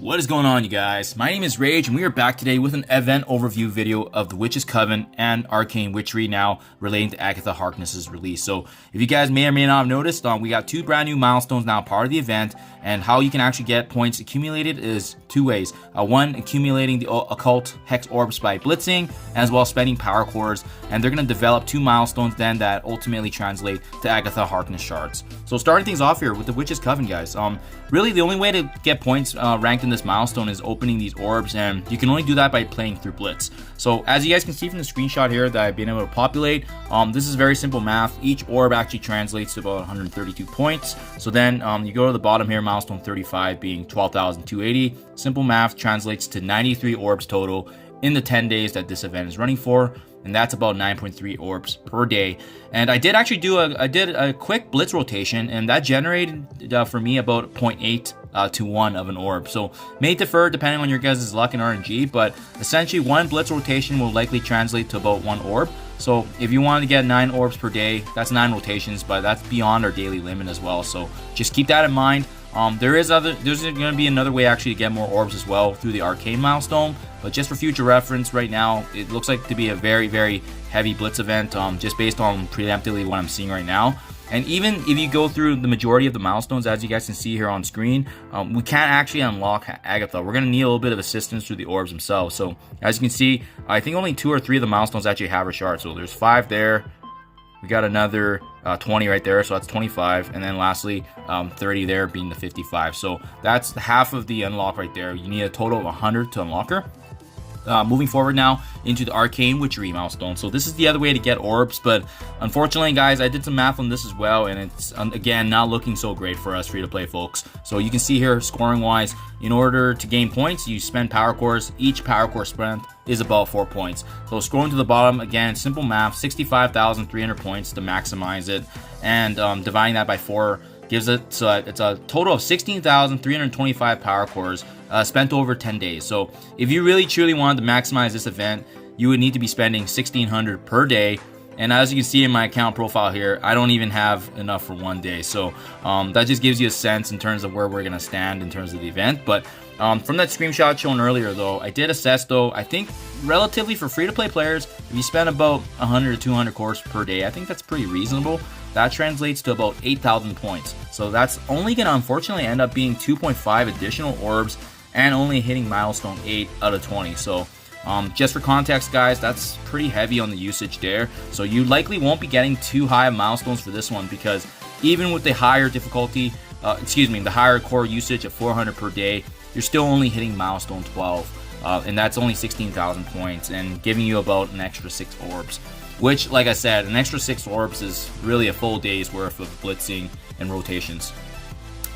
What is going on, you guys? My name is Rage, and we are back today with an event overview video of the Witch's Coven and Arcane Witchery now relating to Agatha Harkness's release. So if you guys may or may not have noticed, we got two brand new milestones now part of the event, and how you can actually get points accumulated is two ways. One, accumulating the occult hex orbs by blitzing, as well as spending power cores, and they're going to develop two milestones then that ultimately translate to Agatha Harkness shards. So starting things off here with the Witch's Coven, guys. Really the only way to get points ranked in this milestone is opening these orbs, and you can only do that by playing through Blitz. So as you guys can see from the screenshot here that I've been able to populate, this is very simple math. Each orb actually translates to about 132 points. So then you go to the bottom here, milestone 35 being 12,280. Simple math translates to 93 orbs total in the 10 days that this event is running for, and that's about 9.3 orbs per day. And I did actually do a quick blitz rotation, and that generated for me about 0.8 to 1 of an orb. So may differ depending on your guys' luck and RNG, but essentially one blitz rotation will likely translate to about 1 orb. So if you want to get 9 orbs per day, that's 9 rotations, but that's beyond our daily limit as well. So just keep that in mind. There's going to be another way actually to get more orbs as well through the Arcane milestone, but just for future reference, right now it looks like to be a very, very heavy blitz event, just based on preemptively what I'm seeing right now. And even if you go through the majority of the milestones, as you guys can see here on screen, we can't actually unlock Agatha. We're going to need a little bit of assistance through the orbs themselves. So as you can see, I think only 2 or 3 of the milestones actually have a shard. So there's 5 there. We got another 20 right there, so that's 25, and then lastly 30 there being the 55. So that's half of the unlock right there. You need a total of 100 to unlock her. Moving forward now into the Arcane Witchery milestone. So this is the other way to get orbs, but unfortunately, guys, I did some math on this as well, and it's again not looking so great for us free-to-play folks. So you can see here, scoring-wise, in order to gain points, you spend power cores. Each power core spent is about 4 points. So scrolling to the bottom, again, simple math, 65,300 points to maximize it, and dividing that by 4 gives it, so it's a total of 16,325 power cores spent over 10 days. So if you really truly wanted to maximize this event, you would need to be spending 1,600 per day. And as you can see in my account profile here, I don't even have enough for 1 day. So that just gives you a sense in terms of where we're going to stand in terms of the event. But from that screenshot shown earlier, though, I did assess, though, I think relatively for free-to-play players, if you spend about 100 to 200 cores per day, I think that's pretty reasonable. That translates to about 8,000 points. So that's only going to unfortunately end up being 2.5 additional orbs and only hitting milestone 8 out of 20. So just for context, guys, that's pretty heavy on the usage there. So you likely won't be getting too high of milestones for this one, because even with the higher difficulty, the higher core usage of 400 per day, you're still only hitting milestone 12. And that's only 16,000 points and giving you about an extra 6 orbs. Which, like I said, an extra 6 orbs is really a full day's worth of blitzing and rotations.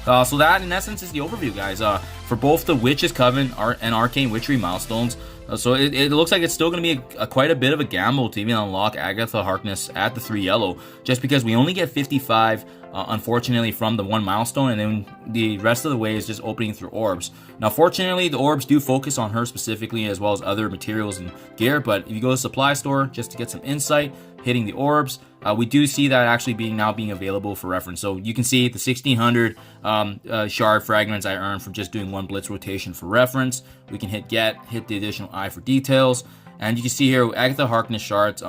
So that, in essence, is the overview, guys, for both the Witch's Coven and Arcane Witchery milestones. So it looks like it's still going to be quite a bit of a gamble to even unlock Agatha Harkness at the 3 yellow, just because we only get 55, unfortunately, from the 1 milestone, and then the rest of the way is just opening through orbs. Now, fortunately, the orbs do focus on her specifically, as well as other materials and gear, but if you go to the supply store just to get some insight, hitting the orbs, we do see that actually being available for reference. So you can see the 1,600 shard fragments I earned from just doing 1 blitz rotation for reference. We can hit the additional eye for details, and you can see here Agatha Harkness shards.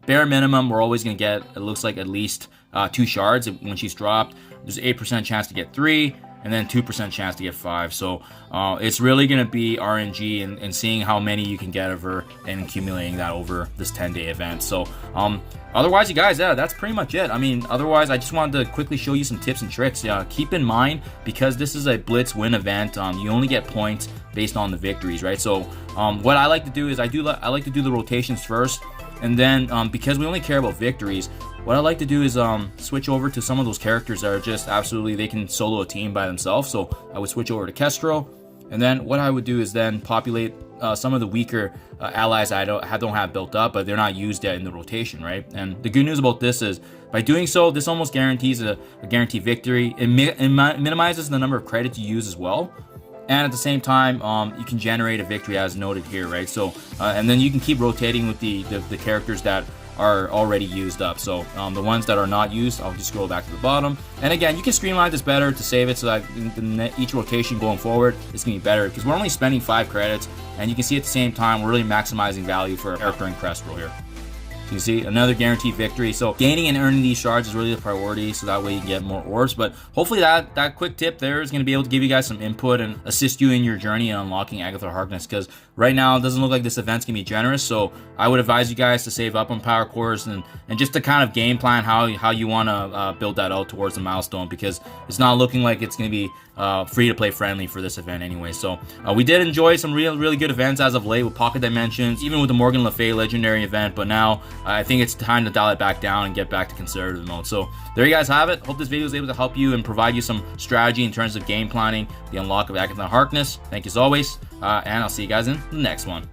Bare minimum, we're always going to get, it looks like, at least 2 shards when she's dropped. There's an 8% chance to get 3, and then 2% chance to get 5. So it's really going to be RNG and seeing how many you can get of her and accumulating that over this 10-day event. So otherwise, you guys, yeah, that's pretty much it. I mean, otherwise, I just wanted to quickly show you some tips and tricks. Keep in mind, because this is a blitz win event, you only get points based on the victories, right? So what I like to do is I like to do the rotations first, and then because we only care about victories, what I like to do is switch over to some of those characters that are just absolutely, they can solo a team by themselves. So I would switch over to Kestrel, and then what I would do is then populate some of the weaker allies I don't have built up, but they're not used yet in the rotation, right? And the good news about this is, by doing so, this almost guarantees a guaranteed victory. It minimizes the number of credits you use as well. And at the same time, you can generate a victory as noted here, right? So, and then you can keep rotating with the characters that are already used up. So the ones that are not used, I'll just scroll back to the bottom. And again, you can streamline this better to save it so that each rotation going forward is going to be better, because we're only spending 5 credits, and you can see at the same time we're really maximizing value for our character and crest roll here. You see another guaranteed victory. So gaining and earning these shards is really the priority, so that way you can get more orbs. But hopefully that quick tip there is going to be able to give you guys some input and assist you in your journey in unlocking Agatha Harkness, because right now it doesn't look like this event's going to be generous. So I would advise you guys to save up on power cores and just to kind of game plan how you want to build that out towards the milestone, because it's not looking like it's going to be free to play friendly for this event anyway. So we did enjoy some really good events as of late with Pocket Dimensions, even with the Morgan Le Fay legendary event, but now I think it's time to dial it back down and get back to conservative mode. So there you guys have it. Hope this video was able to help you and provide you some strategy in terms of game planning the unlock of Agatha Harkness. Thank you as always, and I'll see you guys in the next one.